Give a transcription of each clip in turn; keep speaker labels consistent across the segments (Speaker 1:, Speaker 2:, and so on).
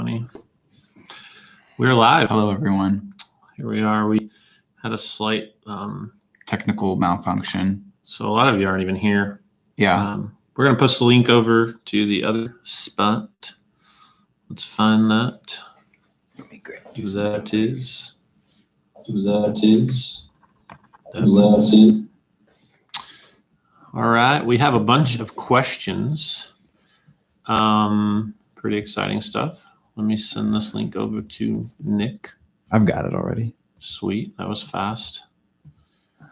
Speaker 1: funny. We're live.
Speaker 2: Hello, everyone.
Speaker 1: Here we are. We had a slight
Speaker 2: technical malfunction.
Speaker 1: So a lot of you aren't even here.
Speaker 2: Yeah.
Speaker 1: We're going to post the link over to the other spot. Let's find that.
Speaker 2: Let me grab
Speaker 1: That is. All right. We have a bunch of questions. Pretty exciting stuff. Let me send this link over to Nick.
Speaker 2: I've got it already.
Speaker 1: Sweet. That was fast. I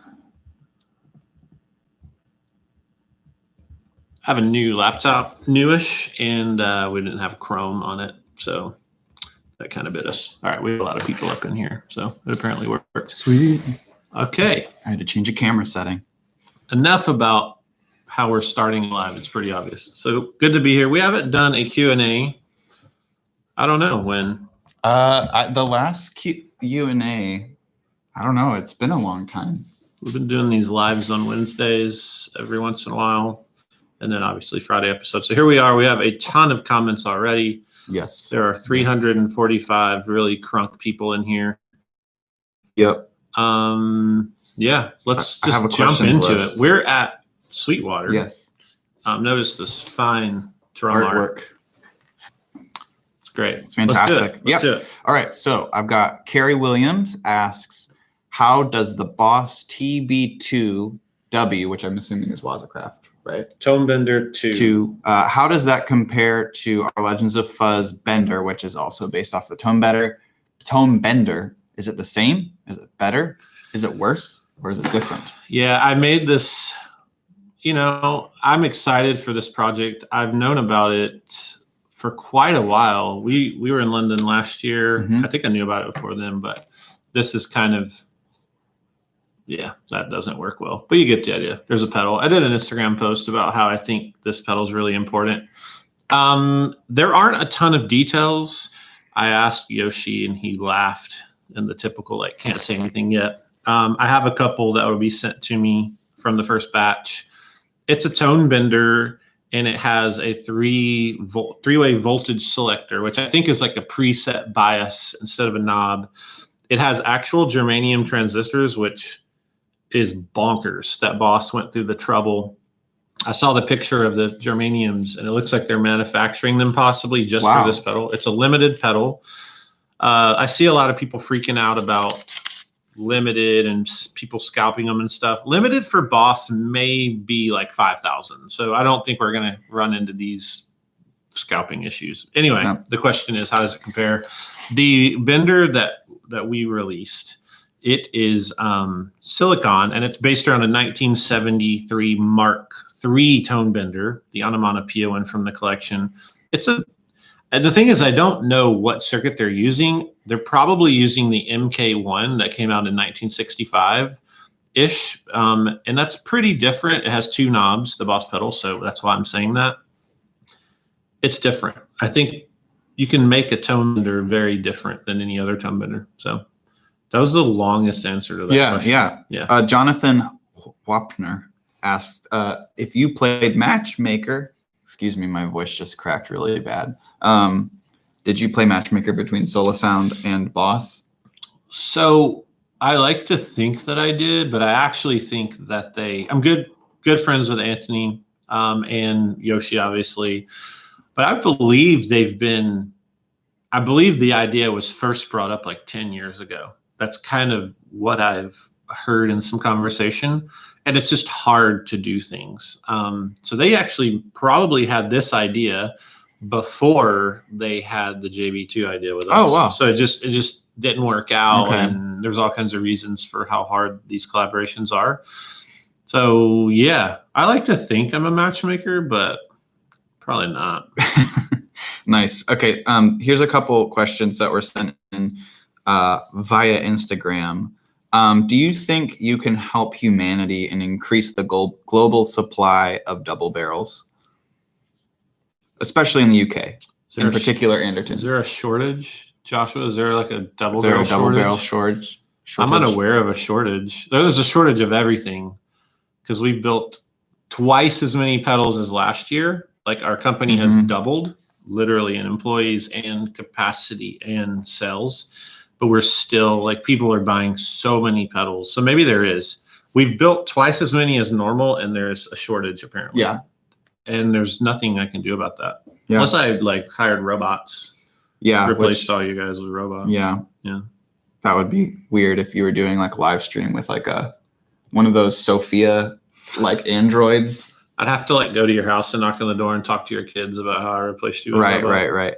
Speaker 1: have a new laptop, newish, and we didn't have Chrome on it, so that kind of bit us. All right, we have a lot of people up in here, so it apparently worked.
Speaker 2: Sweet.
Speaker 1: Okay.
Speaker 2: I had to change a camera setting.
Speaker 1: Enough about how we're starting live. It's pretty obvious. So good to be here. We haven't done a Q&A. I don't know when.
Speaker 2: The last Q&A, I don't know. It's been a long time.
Speaker 1: We've been doing these lives on Wednesdays every once in a while. And then obviously Friday episodes. So here we are. We have a ton of comments already.
Speaker 2: Yes.
Speaker 1: There are 345 really crunk people in here.
Speaker 2: Yep.
Speaker 1: Yeah, let's just jump into it. We're at Sweetwater.
Speaker 2: Yes.
Speaker 1: Notice this fine drum
Speaker 2: artwork.
Speaker 1: It's great.
Speaker 2: It's fantastic.
Speaker 1: Let's do it.
Speaker 2: All right. So I've got Carrie Williams asks, how does the Boss TB2W, which I'm assuming is Wazacraft, right?
Speaker 1: Tone Bender 2.
Speaker 2: How does that compare to our Legends of Fuzz Bender, which is also based off the Tone Bender? Is it the same? Is it better? Is it worse? Or is it different?
Speaker 1: Yeah, I made this, I'm excited for this project. I've known about it for quite a while. We were in London last year.
Speaker 2: Mm-hmm.
Speaker 1: I think I knew about it before then, but this is kind of, yeah, that doesn't work well. But you get the idea. There's a pedal. I did an Instagram post about how I think this pedal is really important. There aren't a ton of details. I asked Yoshi and he laughed in the typical, can't say anything yet. I have a couple that will be sent to me from the first batch. It's a Tone Bender and it has a three-way voltage selector, which I think is like a preset bias instead of a knob. It has actual germanium transistors, which is bonkers. That Boss went through the trouble. I saw the picture of the germaniums and it looks like they're manufacturing them possibly just for this pedal. It's a limited pedal. I see a lot of people freaking out about limited and people scalping them and stuff. Limited for Boss may be like 5,000. So I don't think we're going to run into these scalping issues. Anyway, The question is, how does it compare? The Bender that we released, it is silicon and it's based around a 1973 Mark III Tone Bender, the onomatopoeia one from the collection. And the thing is, I don't know what circuit they're using. They're probably using the MK1 that came out in 1965-ish. And that's pretty different. It has two knobs, the Boss pedal, so that's why I'm saying that. It's different. I think you can make a Tone Bender very different than any other Tone Bender. So that was the longest answer to that question.
Speaker 2: Yeah. Jonathan Wapner asked if you played Matchmaker. Excuse me, my voice just cracked really bad. Did you play Matchmaker between Solosound and Boss?
Speaker 1: So I like to think that I did, but I actually think that I'm good friends with Anthony and Yoshi, obviously. But I believe the idea was first brought up like 10 years ago. That's kind of what I've heard in some conversation. And it's just hard to do things. So they actually probably had this idea before they had the JB2 idea with us.
Speaker 2: Oh, wow.
Speaker 1: So it just didn't work out.
Speaker 2: Okay.
Speaker 1: And there's all kinds of reasons for how hard these collaborations are. So yeah, I like to think I'm a matchmaker, but probably not.
Speaker 2: Nice. Okay. Here's a couple questions that were sent in via Instagram. Do you think you can help humanity and increase the global supply of double barrels, especially in the UK, in particular Andertons?
Speaker 1: Is there a shortage, Joshua? Is there like a double
Speaker 2: barrel shortage?
Speaker 1: I'm unaware of a shortage. There's a shortage of everything because we've built twice as many pedals as last year. Like our company has doubled literally in employees and capacity and sales, but we're still like, people are buying so many pedals. So maybe there is. We've built twice as many as normal, and there's a shortage apparently.
Speaker 2: Yeah.
Speaker 1: And there's nothing I can do about that.
Speaker 2: Yeah.
Speaker 1: Unless I like hired robots.
Speaker 2: Yeah.
Speaker 1: Replaced all you guys with robots.
Speaker 2: Yeah.
Speaker 1: Yeah.
Speaker 2: That would be weird if you were doing like live stream with like one of those Sophia like androids.
Speaker 1: I'd have to like go to your house and knock on the door and talk to your kids about how I replaced you with a robot.
Speaker 2: Right.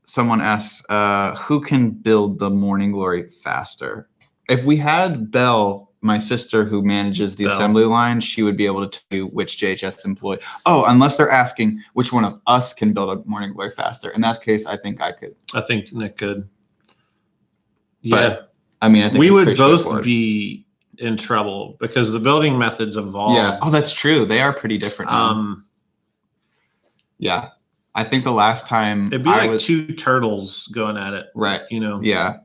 Speaker 2: Someone asks, who can build the Morning Glory faster? If we had Belle, my sister who manages the assembly line, she would be able to tell you which JHS employee. Oh, unless they're asking which one of us can build a Morning Glory faster. In that case, I think I could.
Speaker 1: I think Nick could.
Speaker 2: But,
Speaker 1: Yeah.
Speaker 2: I mean, I think
Speaker 1: We
Speaker 2: it's
Speaker 1: would
Speaker 2: pretty
Speaker 1: both
Speaker 2: straightforward.
Speaker 1: be in trouble because the building methods evolved.
Speaker 2: Yeah. Oh, that's true. They are pretty different now. Yeah. I think the last time
Speaker 1: It'd be like two turtles going at it.
Speaker 2: Right.
Speaker 1: You know?
Speaker 2: Yeah.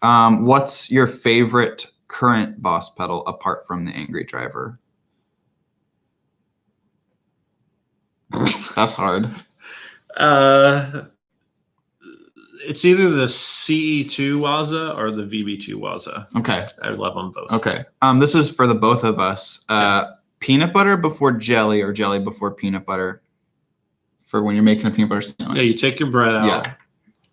Speaker 2: What's your favorite current Boss pedal apart from the Angry Driver? That's hard.
Speaker 1: It's either the CE2 Waza or the VB2 Waza.
Speaker 2: Okay.
Speaker 1: I love them both.
Speaker 2: Okay. This is for the both of us. Peanut butter before jelly or jelly before peanut butter for when you're making a peanut butter sandwich.
Speaker 1: Yeah, you take your bread out.
Speaker 2: Yeah.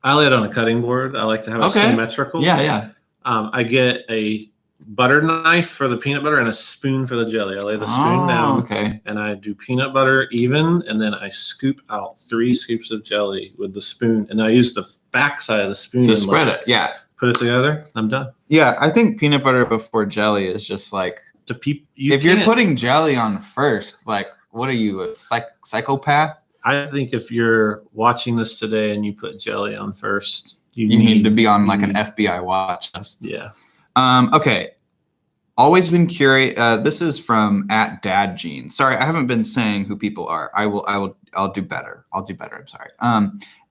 Speaker 1: I lay it on a cutting board. I like to have it symmetrical.
Speaker 2: Yeah.
Speaker 1: I get a butter knife for the peanut butter and a spoon for the jelly. I lay the spoon down.
Speaker 2: Okay.
Speaker 1: And I do peanut butter even, and then I scoop out 3 scoops of jelly with the spoon, and I use the back side of the spoon
Speaker 2: To
Speaker 1: and
Speaker 2: spread it. Yeah.
Speaker 1: put it together. I'm done.
Speaker 2: Yeah. I think peanut butter before jelly is just like, if you're putting jelly on first, like, what are you, a psychopath?
Speaker 1: I think if you're watching this today and you put jelly on first,
Speaker 2: You need to be on like an FBI watch list.
Speaker 1: Yeah.
Speaker 2: Okay. Always been curious. This is from @DadGene. Sorry, I haven't been saying who people are. I'll do better. I'm sorry.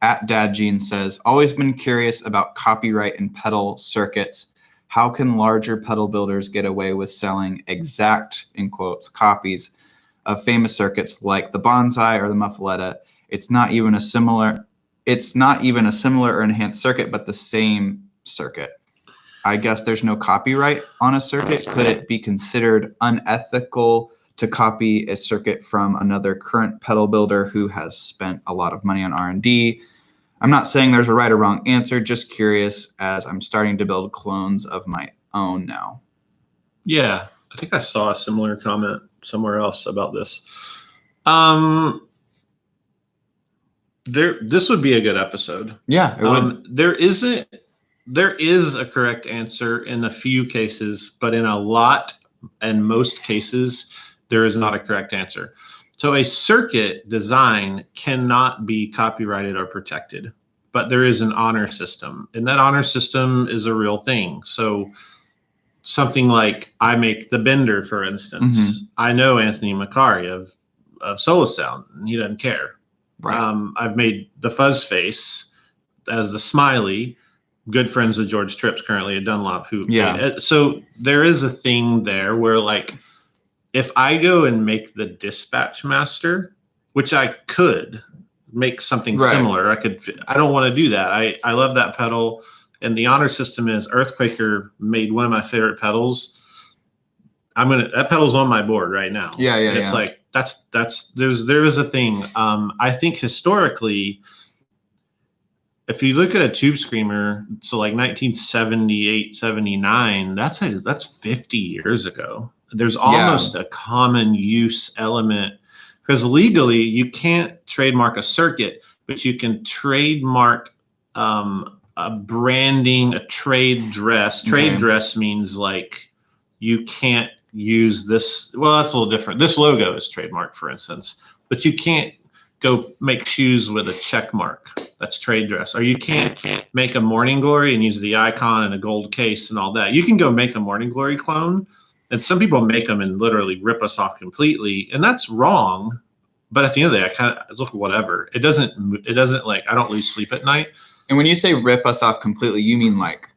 Speaker 2: @DadGene says, always been curious about copyright and pedal circuits. How can larger pedal builders get away with selling exact, in quotes, copies of famous circuits like the Bonsai or the Muffaletta? It's not even a similar or enhanced circuit, but the same circuit. I guess there's no copyright on a circuit. Could it be considered unethical to copy a circuit from another current pedal builder who has spent a lot of money on R&D? I'm not saying there's a right or wrong answer, just curious as I'm starting to build clones of my own now.
Speaker 1: Yeah. I think I saw a similar comment somewhere else about this. This would be a good episode.
Speaker 2: Yeah, it would.
Speaker 1: There is a correct answer in a few cases, but in a lot and most cases, there is not a correct answer. So a circuit design cannot be copyrighted or protected, but there is an honor system, and that honor system is a real thing. So something like I make the bender, for instance.
Speaker 2: Mhm.
Speaker 1: I know Anthony Macari of Solo Sound, and he doesn't care.
Speaker 2: Right.
Speaker 1: I've made the fuzz face as the smiley. Good friends with George Tripp's currently at Dunlop. So there is a thing there where, like, if I go and make the Dispatch Master, which I could make something similar, I don't want to do that. I love that pedal, and the honor system is Earthquaker made one of my favorite pedals. That pedal's on my board right now.
Speaker 2: Yeah.
Speaker 1: It's like there is a thing. I think historically, if you look at a Tube Screamer, so like 1978, 79, that's 50 years ago. There's almost a common use element, because legally you can't trademark a circuit, but you can trademark a branding, a trade dress. Trade dress means like you can't use this. Well, that's a little different. This logo is trademarked, for instance, but you can't go make shoes with a check mark. That's trade dress. Or you can't make a Morning Glory and use the icon and a gold case and all that. You can go make a Morning Glory clone, and some people make them and literally rip us off completely, and that's wrong. But at the end of the day, I kind of look, whatever. It doesn't like, I don't lose sleep at night.
Speaker 2: And when you say rip us off completely, you mean like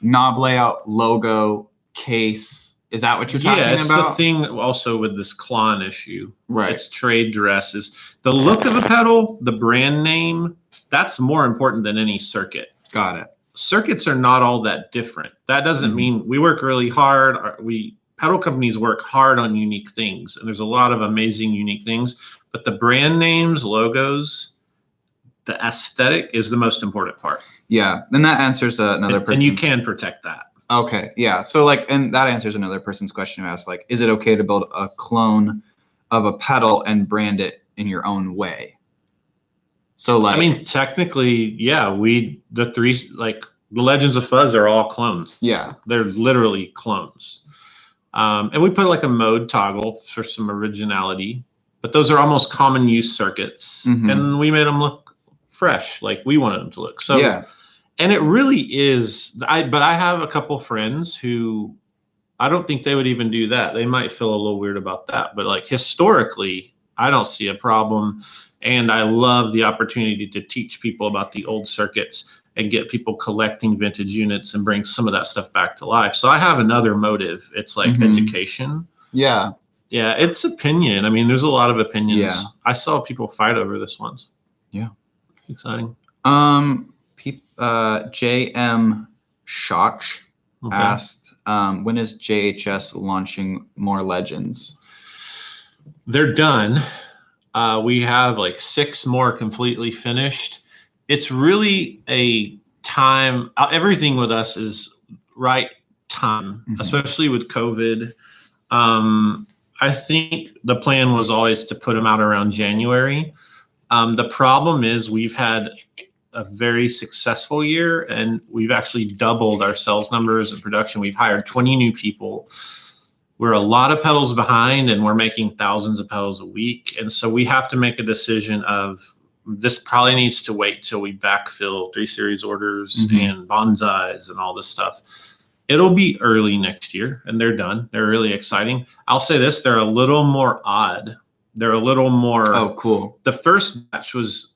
Speaker 2: knob layout, logo, case, Is that what you're talking
Speaker 1: Yeah, it's
Speaker 2: about?
Speaker 1: the thing also with this Klon issue.
Speaker 2: Right.
Speaker 1: It's trade dresses. The look of a pedal, the brand name, that's more important than any circuit.
Speaker 2: Got it.
Speaker 1: Circuits are not all that different. That doesn't
Speaker 2: Mhm.
Speaker 1: mean we work really hard. Pedal companies work hard on unique things, and there's a lot of amazing unique things. But the brand names, logos, the aesthetic is the most important part.
Speaker 2: Yeah. And that answers another person.
Speaker 1: And you can protect that.
Speaker 2: Okay. Yeah. So like, and that answers another person's question who asked, like, is it okay to build a clone of a pedal and brand it in your own way? So like,
Speaker 1: I mean, technically, yeah, the Legends of Fuzz are all clones.
Speaker 2: yeah.
Speaker 1: They're literally clones. And we put like a mode toggle for some originality, but those are almost common use circuits.
Speaker 2: Mhm.
Speaker 1: And we made them look fresh, like we wanted them to look. So,
Speaker 2: yeah.
Speaker 1: and it really is. But I have a couple friends who I don't think they would even do that. They might feel a little weird about that. But like historically, I don't see a problem. And I love the opportunity to teach people about the old circuits and get people collecting vintage units and bring some of that stuff back to life. So I have another motive. It's like
Speaker 2: Mhm.
Speaker 1: education.
Speaker 2: Yeah.
Speaker 1: Yeah, it's opinion. I mean, there's a lot of opinions.
Speaker 2: Yeah.
Speaker 1: I saw people fight over this once.
Speaker 2: Yeah.
Speaker 1: Exciting.
Speaker 2: JM Shach
Speaker 1: Okay.
Speaker 2: asked, when is JHS launching more Legends?
Speaker 1: They're done. We have like 6 more completely finished. It's really a time. Everything with us is right time,
Speaker 2: Mhm.
Speaker 1: especially with COVID. I think the plan was always to put them out around January. The problem is we've had a very successful year, and we've actually doubled our sales numbers and production. We've hired 20 new people. We're a lot of pedals behind, and we're making thousands of pedals a week. And so we have to make a decision of this probably needs to wait till we backfill 3 series orders
Speaker 2: Mhm.
Speaker 1: and bonsais and all this stuff. It'll be early next year, and they're done. They're really exciting. I'll say this, they're a little more odd. They're a little more.
Speaker 2: Oh, cool.
Speaker 1: The first batch was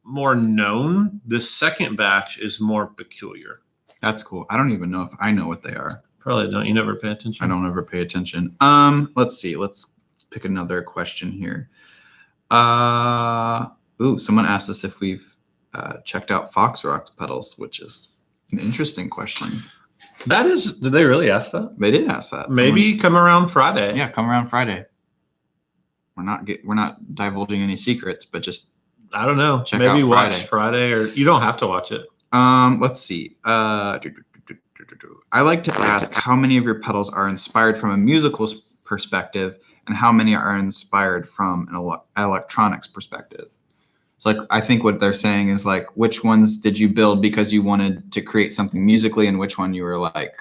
Speaker 1: more known. The second batch is more peculiar.
Speaker 2: That's cool. I don't even know if I know what they are.
Speaker 1: Probably don't. You never pay attention.
Speaker 2: I don't ever pay attention. Let's see. Let's pick another question here. Someone asked us if we've checked out Fox Rocks pedals, which is an interesting question.
Speaker 1: That is. Did they really ask that?
Speaker 2: They did ask that.
Speaker 1: Maybe come around Friday.
Speaker 2: Yeah, come around Friday. We're not divulging any secrets, but just
Speaker 1: I don't know.
Speaker 2: Check
Speaker 1: Maybe
Speaker 2: out
Speaker 1: watch
Speaker 2: Friday.
Speaker 1: Friday, or you don't have to watch it.
Speaker 2: let's see. I like to ask how many of your pedals are inspired from a musical perspective and how many are inspired from an electronics perspective. So like, I think what they're saying is like, which ones did you build because you wanted to create something musically, and which one you were like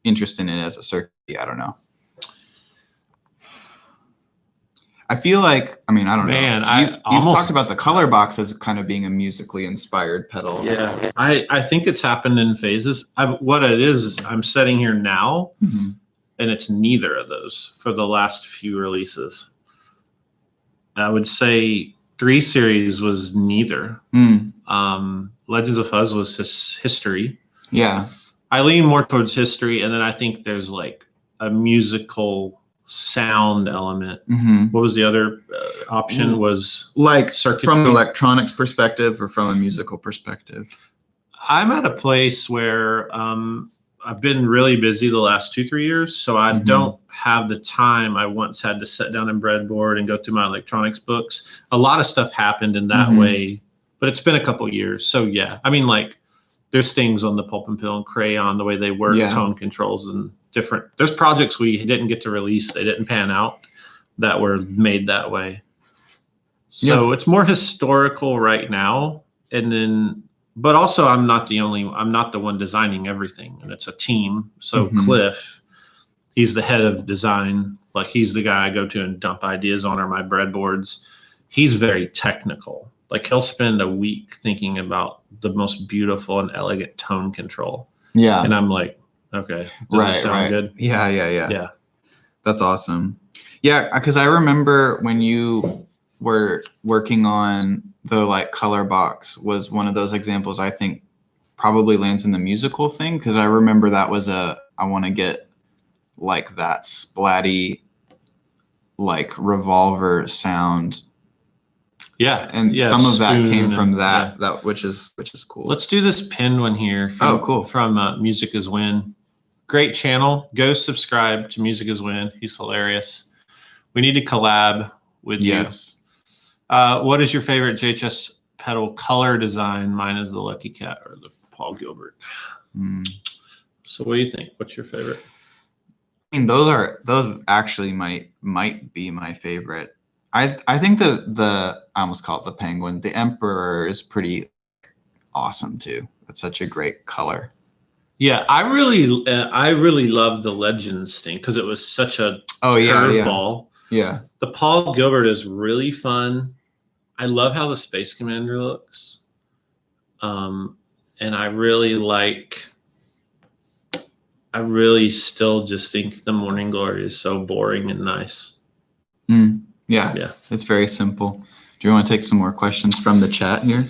Speaker 2: interested in as a circuit? I don't know. I feel like, I mean, I don't know. You've talked about the color box as kind of being a musically inspired pedal.
Speaker 1: Yeah, I think it's happened in phases. What it is I'm sitting here now,
Speaker 2: Mm-hmm.
Speaker 1: and it's neither of those for the last few releases. I would say 3 Series was neither. Legends of Fuzz was history.
Speaker 2: Yeah.
Speaker 1: I lean more towards history, and then I think there's like a musical sound element.
Speaker 2: Mm-hmm.
Speaker 1: What was the other option? Was
Speaker 2: like
Speaker 1: circuitry.
Speaker 2: From an electronics perspective or from a musical perspective?
Speaker 1: I'm at a place where I've been really busy the last 2-3 years, so I don't have the time I once had to sit down and breadboard and go through my electronics books. A lot of stuff happened in that way, but it's been a couple years. So yeah, I mean, like there's things on the Pulp and Pill and Crayon, the way they work, tone controls and different. There's projects we didn't get to release, they didn't pan out, that were made that way. So it's more historical right now, and then. But also, I'm not the one designing everything, and it's a team. So Cliff, he's the head of design. Like he's the guy I go to and dump ideas on, or my breadboards. He's very technical. Like he'll spend a week thinking about the most beautiful and elegant tone control.
Speaker 2: Yeah.
Speaker 1: And I'm like, okay, does this sound good?
Speaker 2: Yeah. That's awesome. Yeah, because I remember when you were working on the like color box was one of those examples I think probably lands in the musical thing, because I remember that was I want to get like that splatty, like revolver sound.
Speaker 1: Yeah,
Speaker 2: And
Speaker 1: yeah,
Speaker 2: some of that
Speaker 1: spoon
Speaker 2: came from
Speaker 1: and-
Speaker 2: that,
Speaker 1: yeah.
Speaker 2: that which is cool.
Speaker 1: Let's do this pinned one here. From,
Speaker 2: Oh, cool.
Speaker 1: From Music is Win. Great channel. Go subscribe to Music is Win. He's hilarious. We need to collab with
Speaker 2: Yes.
Speaker 1: you. What is your favorite JHS pedal color design? Mine is the Lucky Cat or the Paul Gilbert.
Speaker 2: Mm.
Speaker 1: So what do you think? What's your favorite?
Speaker 2: I mean, those actually might be my favorite. I think the I almost call it the Penguin. The Emperor is pretty awesome too. It's such a great color.
Speaker 1: Yeah, I really loved the Legends thing because it was such a curveball.
Speaker 2: Yeah.
Speaker 1: The Paul Gilbert is really fun. I love how the Space Commander looks. And I really still just think the Morning Glory is so boring and nice.
Speaker 2: Yeah.
Speaker 1: Yeah.
Speaker 2: It's very simple. Do you want to take some more questions from the chat here?